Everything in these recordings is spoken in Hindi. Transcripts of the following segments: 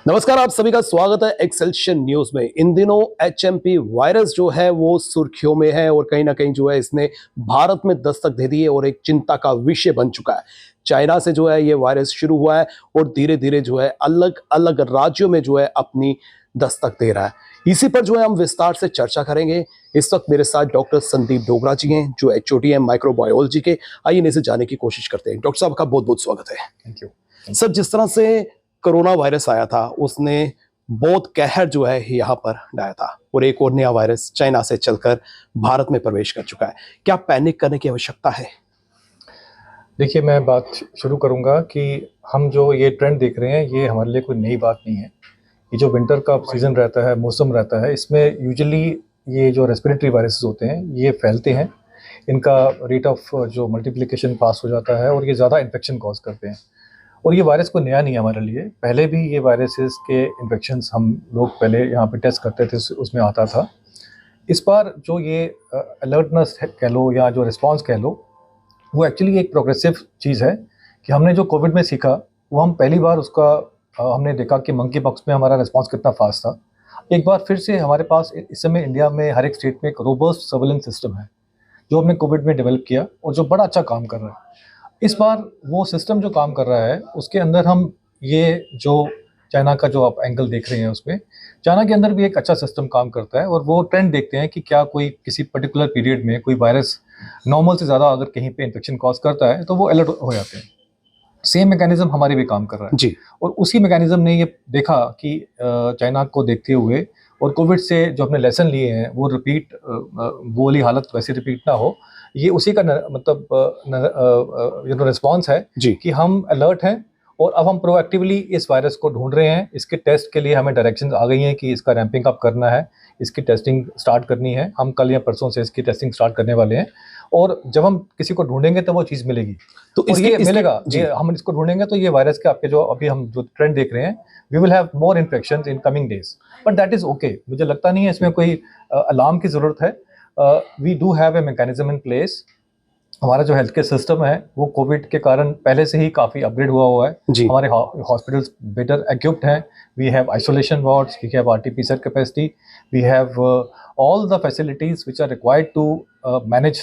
नमस्कार, आप सभी का स्वागत है एक्सेलशियल न्यूज में। इन दिनों एचएमपी वायरस जो है वो सुर्खियों में है और कहीं ना कहीं जो है इसने भारत में दस्तक दे दी है और एक चिंता का विषय बन चुका है। चाइना से जो है ये वायरस शुरू हुआ है और धीरे धीरे जो है अलग अलग राज्यों में जो है अपनी दस्तक दे रहा है। इसी पर जो है हम विस्तार से चर्चा करेंगे। इस वक्त मेरे साथ डॉक्टर संदीप डोगरा जी हैं जो एचओडी हैं माइक्रोबायोलॉजी के। आइए इनसे जानने की कोशिश करते हैं। डॉक्टर साहब का बहुत बहुत स्वागत है। थैंक यू सर, जिस तरह से कोरोना वायरस आया था उसने बहुत कहर जो है यहाँ पर डाला था और एक और नया वायरस चाइना से चलकर भारत में प्रवेश कर चुका है। क्या पैनिक करने की आवश्यकता है? देखिए, मैं बात शुरू करूंगा कि हम जो ये ट्रेंड देख रहे हैं ये हमारे लिए कोई नई बात नहीं है। ये जो विंटर का सीज़न रहता है, मौसम रहता है, इसमें यूजुअली ये जो रेस्पिरेटरी वायरसेस होते हैं ये फैलते हैं। इनका रेट ऑफ जो मल्टीप्लिकेशन फास्ट हो जाता है और ये ज़्यादा इन्फेक्शन कॉज करते हैं। और ये वायरस कोई नया नहीं है हमारे लिए, पहले भी ये वायरसेस के इन्फेक्शंस हम लोग पहले यहाँ पे टेस्ट करते थे, उसमें आता था। इस बार जो ये अलर्टनेस कह लो या जो रिस्पांस कह लो, वो एक्चुअली एक प्रोग्रेसिव चीज़ है कि हमने जो कोविड में सीखा वो हम पहली बार उसका हमने देखा कि मंकी पॉक्स में हमारा रिस्पांस कितना फास्ट था। एक बार फिर से हमारे पास इस समय इंडिया में हर एक स्टेट में एक रोबस्ट सर्वेलेंस सिस्टम है जो हमने कोविड में डेवलप किया और जो बड़ा अच्छा काम कर रहा है। इस बार वो सिस्टम जो काम कर रहा है उसके अंदर हम ये जो चाइना का जो आप एंगल देख रहे हैं उसमें चाइना के अंदर भी एक अच्छा सिस्टम काम करता है और वो ट्रेंड देखते हैं कि क्या कोई किसी पर्टिकुलर पीरियड में कोई वायरस नॉर्मल से ज़्यादा अगर कहीं पे इन्फेक्शन कॉज करता है तो वो अलर्ट हो जाते हैं। सेम मैकेनिज्म हमारे भी काम कर रहा है जी। और उसी मैकेनिज्म ने ये देखा कि चाइना को देखते हुए और कोविड से जो अपने लेसन लिए हैं वो रिपीट वो वाली हालत वैसे रिपीट ना हो, ये उसी का मतलब रिस्पॉन्स है जी। कि हम अलर्ट हैं और अब हम प्रोएक्टिवली इस वायरस को ढूंढ रहे हैं। इसके टेस्ट के लिए हमें डायरेक्शंस आ गई हैं कि इसका रैंपिंग अप करना है, इसकी टेस्टिंग स्टार्ट करनी है। हम कल या परसों से इसकी टेस्टिंग स्टार्ट करने वाले हैं और जब हम किसी को ढूंढेंगे तो वो चीज़ मिलेगी। तो ये मिलेगा, ये हम इसको ढूंढेंगे तो ये वायरस के आपके जो अभी हम जो ट्रेंड देख रहे हैं, we will have more infections in coming days, but that is okay. मुझे लगता नहीं है इसमें कोई अलार्म की ज़रूरत है। We do have a mechanism in place. हमारा जो हेल्थ केयर सिस्टम है वो कोविड के कारण पहले से ही काफ़ी अपग्रेड हुआ है। हमारे हॉस्पिटल्स बेटर इक्विप्ड हैं। We have isolation wards, we have RT PCR capacity, we have all the facilities which are required to manage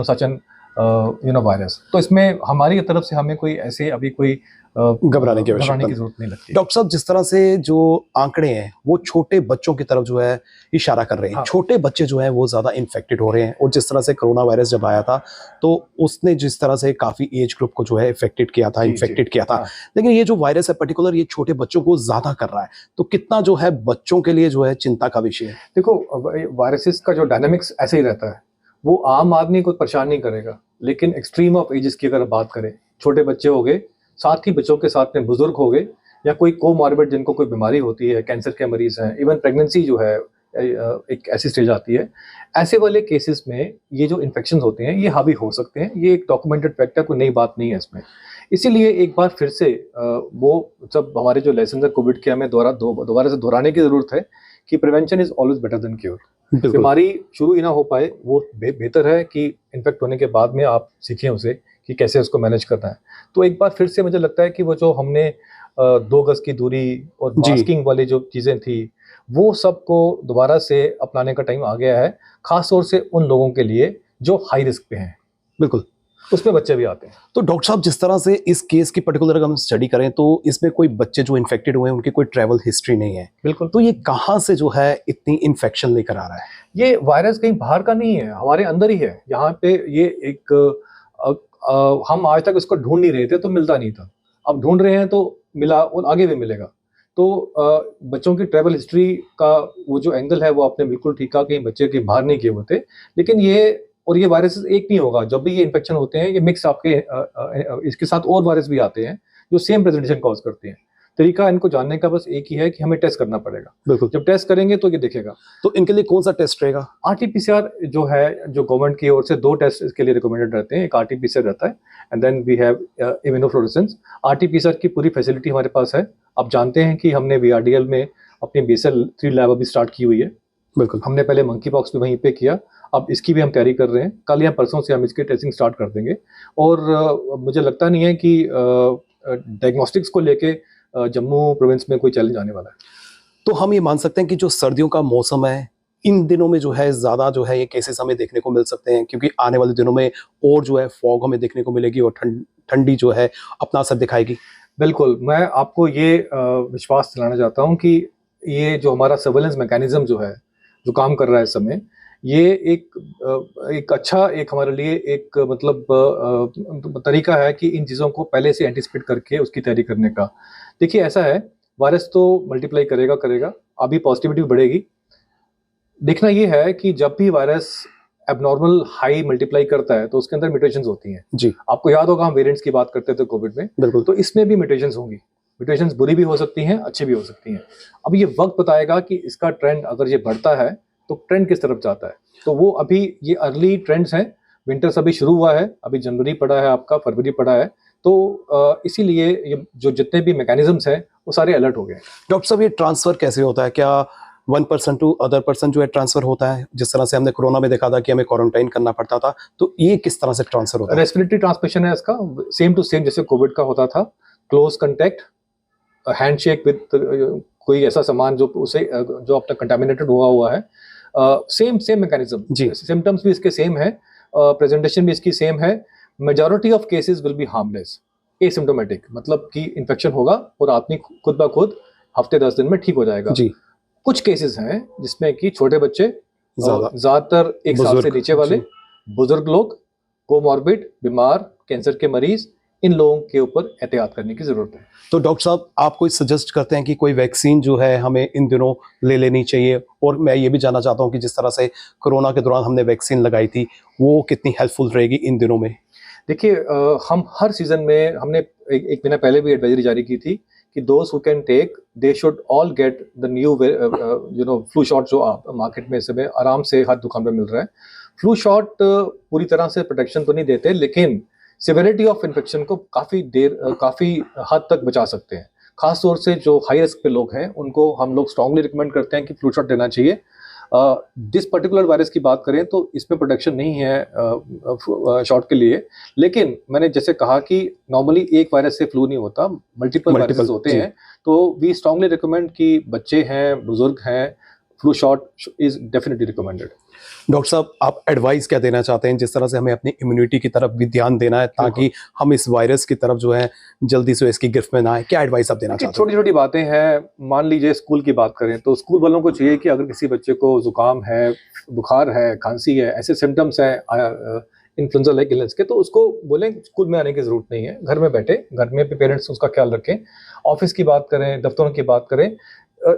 such an virus. तो इसमें हमारी तरफ से हमें कोई ऐसे अभी कोई घबराने की आवश्यकता जरूरत नहीं लगती। डॉक्टर साहब, जिस तरह से जो आंकड़े हैं वो छोटे बच्चों की तरफ जो है इशारा कर रहे हैं। छोटे बच्चे जो हैं वो ज्यादा इन्फेक्टेड हो रहे हैं और जिस तरह से कोरोना वायरस जब आया था तो उसने जिस तरह से काफी एज ग्रुप को जो है इन्फेक्टेड किया था, लेकिन ये जो वायरस है पर्टिकुलर ये छोटे बच्चों को ज्यादा कर रहा है, तो कितना जो है बच्चों के लिए जो है चिंता का विषय है? देखो, वायरसेस का जो डायनामिक्स ऐसे ही रहता है, वो आम आदमी को परेशान नहीं करेगा, लेकिन एक्सट्रीम ऑफ एजेस की अगर बात करें, छोटे बच्चे हो गए, साथ ही बच्चों के साथ में बुजुर्ग हो गए या कोई कोमॉर्बिड जिनको कोई बीमारी होती है, कैंसर के मरीज हैं, इवन प्रेगनेंसी जो है एक ऐसी स्टेज आती है, ऐसे वाले केसेस में ये जो इन्फेक्शन होते हैं ये हावी हो सकते हैं। ये एक डॉक्यूमेंटेड फैक्ट है, कोई नई बात नहीं है इसमें। इसीलिए एक बार फिर से वो सब हमारे जो लेसन है कोविड के हमें दोबारा से दोहराने की जरूरत है कि prevention is always better than cure. बीमारी शुरू ही ना हो पाए वो बेहतर है कि इन्फेक्ट होने के बाद में आप सीखें उसे कि कैसे उसको मैनेज करना है। तो एक बार फिर से मुझे लगता है कि वो जो हमने 2 गज की दूरी और मास्किंग वाली जो चीज़ें थी वो सबको दोबारा से अपनाने का टाइम आ गया है, खास तौर से उन लोगों के लिए जो हाई रिस्क पे हैं। बिल्कुल, उसमें बच्चे भी आते हैं। तो डॉक्टर साहब, जिस तरह से इस केस की पर्टिकुलर अगर हम स्टडी करें तो इसमें कोई बच्चे जो इन्फेक्टेड हुए हैं उनकी कोई ट्रैवल हिस्ट्री नहीं है। बिल्कुल, तो ये कहाँ से जो है इतनी इन्फेक्शन लेकर आ रहा है? ये वायरस कहीं बाहर का नहीं है, हमारे अंदर ही है। यहाँ पे ये एक हम आज तक इसको ढूंढ नहीं रहे थे तो मिलता नहीं था, अब ढूंढ रहे हैं तो मिला और आगे भी मिलेगा। तो बच्चों की ट्रैवल हिस्ट्री का वो जो एंगल है वो आपने बिल्कुल ठीक कहा कि बच्चे के बाहर नहीं किए होते, लेकिन ये वायरस एक नहीं होगा। जब भी ये इन्फेक्शन होते हैं ये मिक्स आपके इसके साथ और वायरस भी आते हैं जो सेम प्रेजेंटेशन कॉज करते हैं। तरीका इनको जानने का बस एक ही है कि हमें टेस्ट करना पड़ेगा। बिल्कुल, जब टेस्ट करेंगे तो ये दिखेगा। तो इनके लिए कौन सा टेस्ट रहेगा? आरटी-पीसीआर जो है, जो गवर्नमेंट की ओर से 2 टेस्ट इसके लिए रिकमेंडेड रहते हैं। एक आरटी-पीसीआर रहता है and then we have immunofluorescence. RT PCR की पूरी फैसिलिटी हमारे पास है। आप जानते हैं कि हमने वीआरडीएल में अपनी BSL-3 लैब अभी स्टार्ट की हुई है। बिल्कुल, हमने पहले मंकी पॉक्स भी वहीं पे किया, अब इसकी भी हम तैयारी कर रहे हैं। कल या परसों से हम इसकी टेस्टिंग स्टार्ट कर देंगे और मुझे लगता नहीं है कि डायग्नोस्टिक्स को लेके जम्मू प्रोविंस में कोई चैलेंज आने वाला है। तो हम ये मान सकते हैं कि जो सर्दियों का मौसम है, इन दिनों में जो है ज़्यादा जो है ये केसेस हमें देखने को मिल सकते हैं, क्योंकि आने वाले दिनों में और जो है फॉग हमें देखने को मिलेगी और ठंडी जो है अपना असर दिखाएगी। बिल्कुल, मैं आपको ये विश्वास दिलाना चाहता हूँ कि ये जो हमारा सर्वेलेंस मैकेनिज्म जो है, जो काम कर रहा है इस समय, ये एक अच्छा एक हमारे लिए एक मतलब तरीका है कि इन चीज़ों को पहले से एंटिसिपेट करके उसकी तैयारी करने का। देखिए ऐसा है, वायरस तो मल्टीप्लाई करेगा, अभी पॉजिटिविटी बढ़ेगी। देखना ये है कि जब भी वायरस एबनॉर्मल हाई मल्टीप्लाई करता है तो उसके अंदर म्यूटेशंस होती हैं। जी, आपको याद होगा हम वेरिएंट्स की बात करते थे कोविड में, बिल्कुल। तो इसमें भी म्यूटेशंस होंगी। म्यूटेशंस बुरी भी हो सकती हैं, अच्छी भी हो सकती हैं। अब ये वक्त बताएगा कि इसका ट्रेंड अगर ये बढ़ता है तो ट्रेंड किस तरफ जाता है। तो वो अभी ये अर्ली ट्रेंड्स हैं, विंटर्स अभी शुरू हुआ है, अभी जनवरी पड़ा है, आपका फरवरी पड़ा है, तो इसीलिए ये जो जितने भी मैकेनिज्म्स हैं वो सारे अलर्ट हो गए हैं। डॉक्टर साहब, ये ट्रांसफ़र कैसे होता है? क्या one person to other person जो है ट्रांसफ़र होता है? जिस तरह से हमने कोरोना में देखा था कि हमें क्वारंटाइन करना पड़ता था, तो ये किस तरह से ट्रांसफ़र होता है? रेस्पिरेटरी ट्रांसमिशन है इसका, सेम टू सेम जैसे कोविड का होता था। क्लोज कंटेक्ट, हैंडशेक विद कोई ऐसा सामान जो उसे जो अपना कंटामिनेटेड हुआ है, सेम सेम मैकेनिज्म, जी। सिम्टम्स भी इसके सेम है, प्रेजेंटेशन भी इसकी सेम है। Majority of cases will be harmless, asymptomatic, मतलब कि इन्फेक्शन होगा और आदमी खुद ब खुद हफ्ते 10 दिन में ठीक हो जाएगा। जी, कुछ केसेस हैं जिसमें कि छोटे बच्चे, ज़्यादा ज्यादातर 1 साल से बुजुर्ग, नीचे वाले, जी। बुजुर्ग लोग, कोमॉर्बिड, बीमार, कैंसर के मरीज, इन लोगों के ऊपर एहतियात करने की जरूरत है। तो डॉक्टर साहब, आप कोई सजेस्ट करते हैं कि कोई वैक्सीन जो है हमें इन दिनों ले लेनी चाहिए? और मैं ये भी जानना चाहता हूँ कि जिस तरह से कोरोना के दौरान हमने वैक्सीन लगाई थी, वो कितनी हेल्पफुल रहेगी इन दिनों में? देखिए हम हर सीजन में हमने एक महीना पहले भी एडवाइजरी जारी की थी कि those who can take they should all get the new flu shot, जो मार्केट में इस समय आराम से हर दुकान पे मिल रहा है। फ्लू शॉट पूरी तरह से प्रोटेक्शन तो नहीं देते, लेकिन सिविरिटी ऑफ इन्फेक्शन को काफ़ी हद तक बचा सकते हैं। खास तौर से जो हाई रिस्क पे लोग हैं उनको हम लोग स्ट्रांगली रिकमेंड करते हैं कि फ्लू शॉट लेना चाहिए। जिस पर्टिकुलर वायरस की बात करें तो इसमें प्रोटेक्शन नहीं है शॉट के लिए, लेकिन मैंने जैसे कहा कि नॉर्मली एक वायरस से फ्लू नहीं होता, मल्टीपल वायरसेस होते जी। हैं। तो वी स्ट्रांगली रिकमेंड कि बच्चे हैं, बुजुर्ग हैं, flu shot is definitely recommended. Doctor साहब, आप एडवाइस क्या देना चाहते हैं, जिस तरह से हमें अपनी इम्यूनिटी की तरफ भी ध्यान देना है ताकि हम इस वायरस की तरफ जो है जल्दी से इसकी गिरफ्त में ना आए? क्या एडवाइस आप देना चाहते हैं? छोटी छोटी बातें हैं। मान लीजिए स्कूल की बात करें तो स्कूल वालों को चाहिए कि अगर किसी बच्चे को जुकाम है, बुखार है, खांसी है, ऐसे सिम्टम्स हैं इन्फ्लुएंजा लाइक इलनेस के, तो उसको बोलें स्कूल में आने की जरूरत नहीं है, घर में बैठे, घर में भी पेरेंट्स उसका ख्याल रखें। ऑफिस की बात करें, दफ्तरों की बात करें,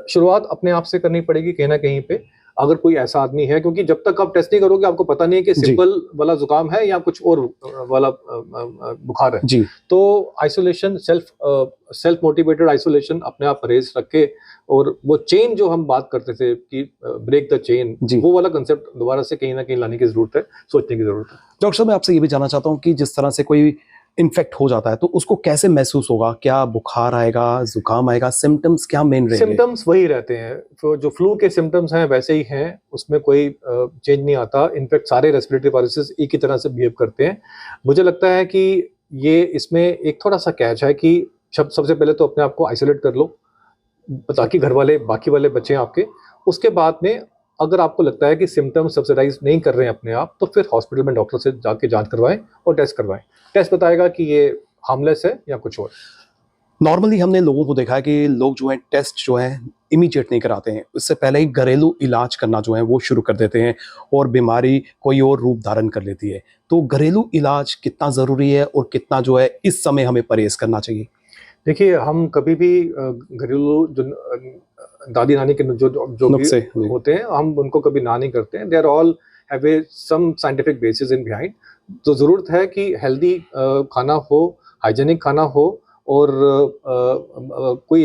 शुरुआत अपने आप से करनी पड़ेगी कहीं ना कहीं पे। अगर कोई ऐसा आदमी है, क्योंकि जब तक आप टेस्ट नहीं करोगे आपको पता नहीं है कि जी। सिंपल वाला जुकाम है या कुछ और वाला बुखार है। जी, तो आइसोलेशन, सेल्फ मोटिवेटेड आइसोलेशन, अपने आप परहेज रख के, और वो चेन जो हम बात करते थे कि ब्रेक द चेन, जी। वो वाला कंसेप्ट दोबारा से कहीं ना कहीं लाने की जरूरत है, सोचने की जरूरत है। डॉक्टर साहब, मैं आपसे ये भी जानना चाहता हूँ कि जिस तरह से कोई इन्फेक्ट हो जाता है तो उसको कैसे महसूस होगा? क्या बुखार आएगा, जुकाम आएगा, सिम्टम्स क्या मेन रहेंगे? सिम्टम्स वही रहते हैं, तो जो फ्लू के सिम्टम्स हैं वैसे ही हैं, उसमें कोई चेंज नहीं आता। इनफैक्ट सारे रेस्पिरेटरी वायरसेस एक ही तरह से बिहेव करते हैं। मुझे लगता है कि ये इसमें एक थोड़ा सा कैच है कि सबसे पहले तो अपने आप को आइसोलेट कर लो ताकि घर वाले, बाकी वाले बच्चे आपके। उसके बाद में अगर आपको लगता है कि सिम्टम्स सब्सिडाइज नहीं कर रहे हैं अपने आप, तो फिर हॉस्पिटल में डॉक्टर से जाके जांच करवाएं और टेस्ट करवाएं। टेस्ट बताएगा कि ये हार्मलेस है या कुछ और। नॉर्मली हमने लोगों को देखा है कि लोग जो है टेस्ट जो है इमीडिएट नहीं कराते हैं, उससे पहले ही घरेलू इलाज करना जो है वो शुरू कर देते हैं और बीमारी कोई और रूप धारण कर लेती है। तो घरेलू इलाज कितना ज़रूरी है और कितना जो है इस समय हमें परहेज करना चाहिए? देखिए हम कभी भी घरेलू जो दादी नानी के जो भी नुस्खे, जी। होते हैं, हम उनको कभी ना नहीं करते हैं। They are all have a some scientific basis in behind. तो ज़रूरत है कि हेल्दी खाना हो, हाइजेनिक खाना हो, और कोई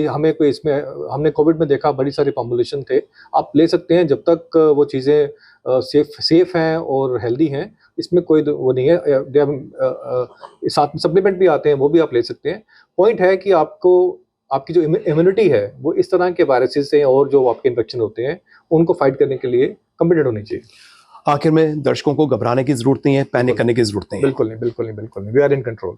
इसमें हमने कोविड में देखा बड़ी सारी पॉपुलेशन थे। आप ले सकते हैं जब तक वो चीज़ें सेफ हैं और हेल्दी हैं, इसमें कोई वो नहीं है। साथ में सप्लीमेंट भी आते हैं, वो भी आप ले सकते हैं। पॉइंट है कि आपको आपकी जो इम्यूनिटी है वो इस तरह के वायरसेस से और जो आपके इन्फेक्शन होते हैं उनको फाइट करने के लिए कम्पिटेड होनी चाहिए। आखिर में दर्शकों को घबराने की जरूरत नहीं है, पैनिक करने की जरूरत नहीं है। बिल्कुल नहीं, बिल्कुल नहीं, बिल्कुल नहीं, वी आर इन कंट्रोल।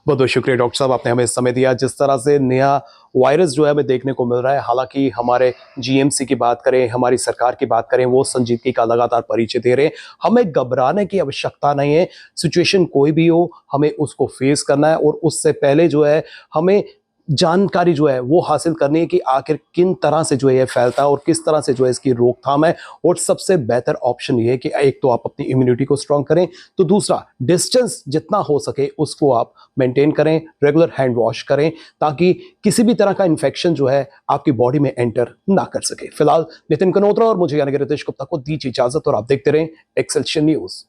बहुत बहुत शुक्रिया डॉक्टर साहब, आपने हमें समय दिया। जिस तरह से नया वायरस जो है हमें देखने को मिल रहा है, हालांकि हमारे जीएमसी की बात करें, हमारी सरकार की बात करें, वो संजीदगी का लगातार परिचय दे रहे हैं। हमें घबराने की आवश्यकता नहीं है। सिचुएशन कोई भी हो, हमें उसको फेस करना है और उससे पहले जो है हमें जानकारी जो है वो हासिल करनी है कि आखिर किन तरह से जो है ये फैलता है और किस तरह से जो है इसकी रोकथाम है। और सबसे बेहतर ऑप्शन ये है कि एक तो आप अपनी इम्यूनिटी को स्ट्रांग करें, तो दूसरा डिस्टेंस जितना हो सके उसको आप मेंटेन करें, रेगुलर हैंड वॉश करें, ताकि किसी भी तरह का इन्फेक्शन जो है आपकी बॉडी में एंटर ना कर सके। फिलहाल नितिन कनोत्रा और मुझे यानी कि रितेश गुप्ता को दीजिए इजाजत और आप देखते रहें एक्सेल्शियर न्यूज।